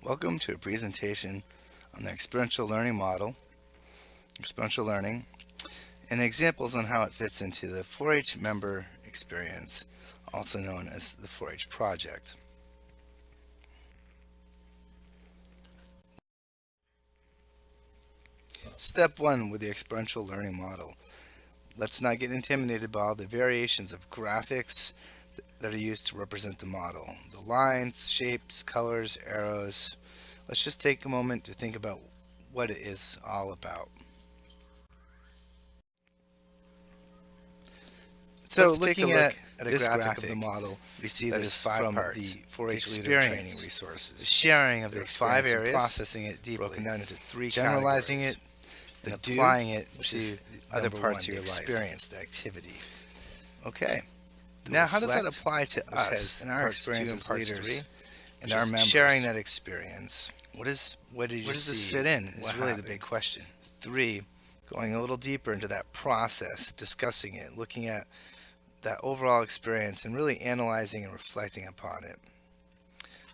Welcome to a presentation on the experiential learning model, experiential learning, and examples on how it fits into the 4-H member experience, also known as the 4-H project. Step 1 with the experiential learning model. Let's not get intimidated by all the variations of graphics that are used to represent the model. The lines, shapes, colors, arrows. Let's just take a moment to think about what it is all about. So looking at this graphic of the model, we see that this from parts. The 4-H leader training resources, the sharing of the 5 areas, processing it deeply, broken down into 3 generalizing it, and applying it to other parts of your experience, the activity. Okay. Now, how does that apply to us and our experience as leaders and our members sharing that experience? Where does this fit in? Is really the big question. 3, going a little deeper into that process, discussing it, looking at that overall experience and really analyzing and reflecting upon it.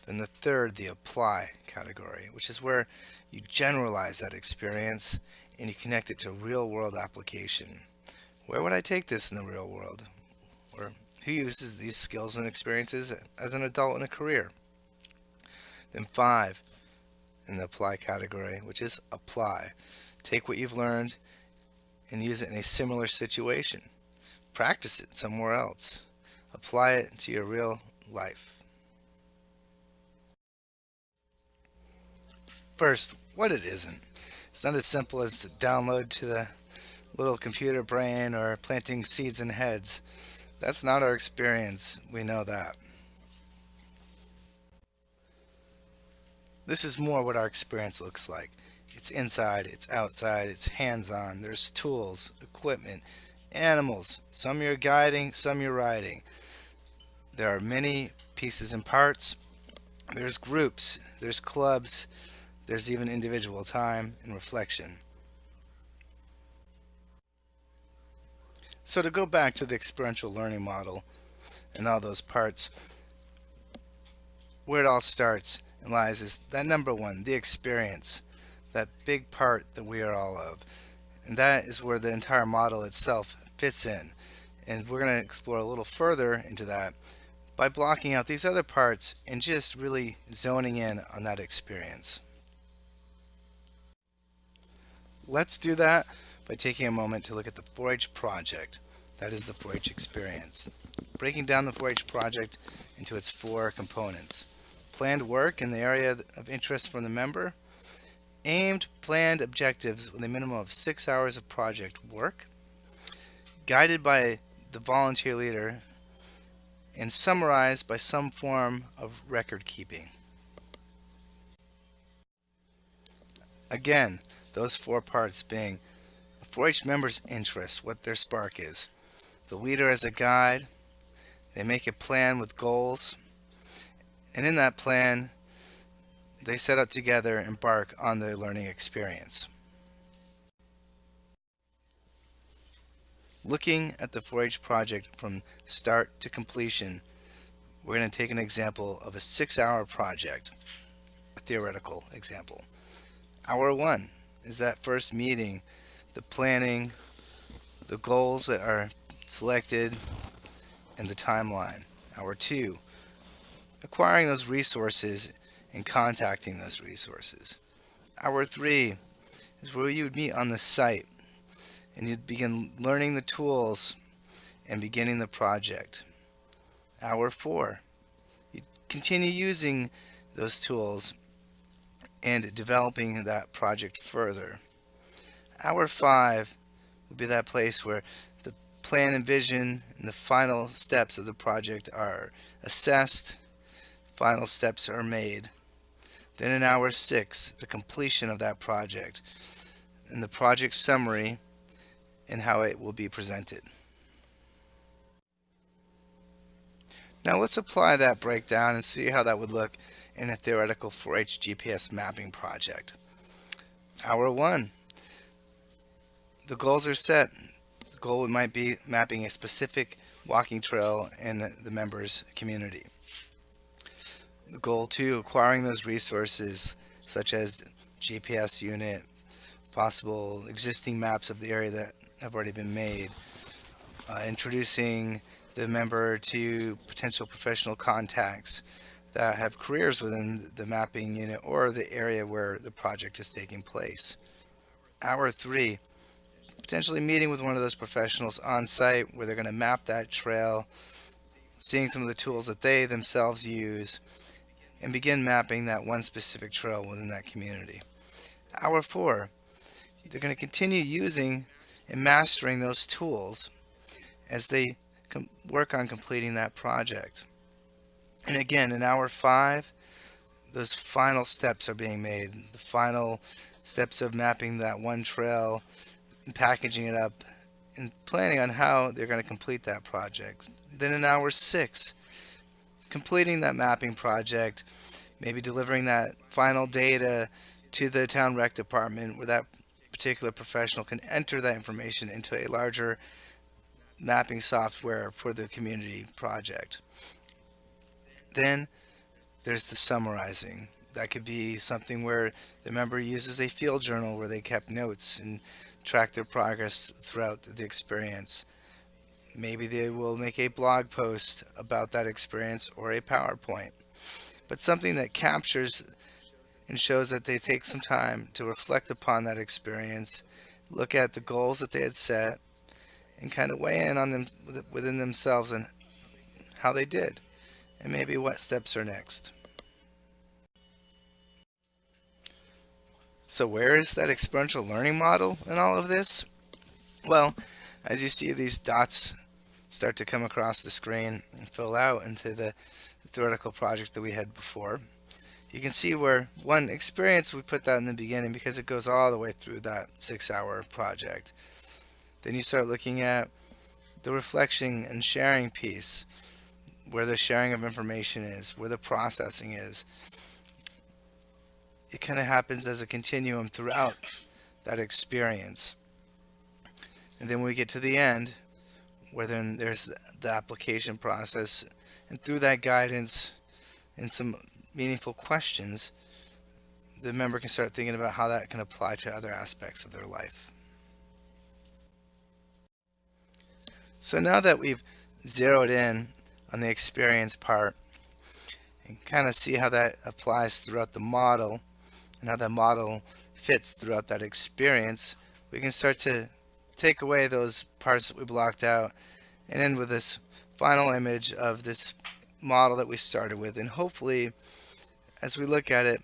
Then the 3rd, the apply category, which is where you generalize that experience and you connect it to real world application. Where would I take this in the real world? Or who uses these skills and experiences as an adult in a career? Then 5, in the apply category, which is apply. Take what you've learned and use it in a similar situation. Practice it somewhere else. Apply it to your real life. First, what it isn't. It's not as simple as to download to the little computer brain or planting seeds in heads. That's not our experience. We know that. This is more what our experience looks like. It's inside, it's outside, it's hands-on. There's tools, equipment, animals. Some you're guiding, some you're riding. There are many pieces and parts. There's groups, there's clubs, there's even individual time and reflection. So to go back to the experiential learning model and all those parts, where it all starts and lies is that number 1, the experience, that big part that we are all of. And that is where the entire model itself fits in. And we're going to explore a little further into that by blocking out these other parts and just really zoning in on that experience. Let's do that by taking a moment to look at the 4-H project. That is the 4-H experience. Breaking down the 4-H project into its 4 components. Planned work in the area of interest from the member. Aimed, planned objectives with a minimum of 6 hours of project work. Guided by the volunteer leader and summarized by some form of record keeping. Again, those 4 parts being a 4-H member's interest, what their spark is. The leader as a guide. They make a plan with goals. And in that plan, they set out together and embark on their learning experience. Looking at the 4-H project from start to completion, we're going to take an example of a 6-hour project, a theoretical example. Hour 1 is that first meeting, the planning, the goals that are selected, and the timeline. Hour 2, acquiring those resources and contacting those resources. Hour 3 is where you would meet on the site and you'd begin learning the tools and beginning the project. Hour 4, you continue using those tools and developing that project further. Hour 5 will be that place where the plan and vision and the final steps of the project are assessed, final steps are made. Then in hour 6, the completion of that project and the project summary and how it will be presented. Now let's apply that breakdown and see how that would look in a theoretical 4-H GPS mapping project. Hour 1, the goals are set. The goal might be mapping a specific walking trail in the members' community. Goal 2, acquiring those resources such as GPS unit, possible existing maps of the area that have already been made, introducing the member to potential professional contacts that have careers within the mapping unit or the area where the project is taking place. Hour 3, potentially meeting with one of those professionals on site where they're going to map that trail, seeing some of the tools that they themselves use, and begin mapping that one specific trail within that community. Hour 4, they're going to continue using and mastering those tools as they work on completing that project. And again, in hour 5, those final steps are being made. The final steps of mapping that one trail and packaging it up and planning on how they're going to complete that project. Then in hour 6, completing that mapping project, maybe delivering that final data to the town rec department where that particular professional can enter that information into a larger mapping software for the community project. Then there's the summarizing. That could be something where the member uses a field journal where they kept notes and track their progress throughout the experience. Maybe they will make a blog post about that experience or a PowerPoint, but something that captures and shows that they take some time to reflect upon that experience, look at the goals that they had set, and kind of weigh in on them within themselves and how they did, and maybe what steps are next. So where is that experiential learning model in all of this? Well, as you see these dots start to come across the screen and fill out into the theoretical project that we had before, you can see where one experience, we put that in the beginning because it goes all the way through that 6-hour project. Then you start looking at the reflection and sharing piece, where the sharing of information is, where the processing is. It kind of happens as a continuum throughout that experience. And then when we get to the end, where then there's the application process, and through that guidance and some meaningful questions, the member can start thinking about how that can apply to other aspects of their life. So now that we've zeroed in on the experience part and kind of see how that applies throughout the model and how that model fits throughout that experience, we can start to take away those parts that we blocked out and end with this final image of this model that we started with. And hopefully, as we look at it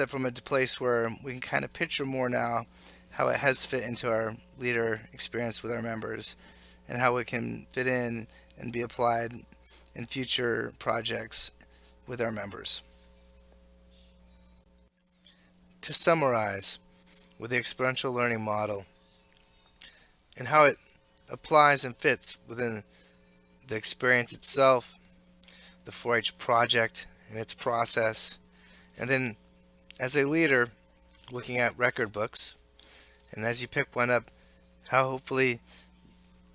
from a place where we can kind of picture more now how it has fit into our leader experience with our members and how it can fit in and be applied in future projects with our members. To summarize with the experiential learning model and how it applies and fits within the experience itself, the 4-H project and its process, and then as a leader looking at record books, and as you pick one up, how hopefully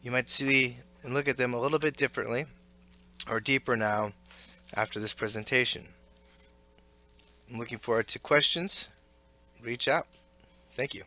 you might see and look at them a little bit differently or deeper now after this presentation. I'm looking forward to questions. Reach out. Thank you.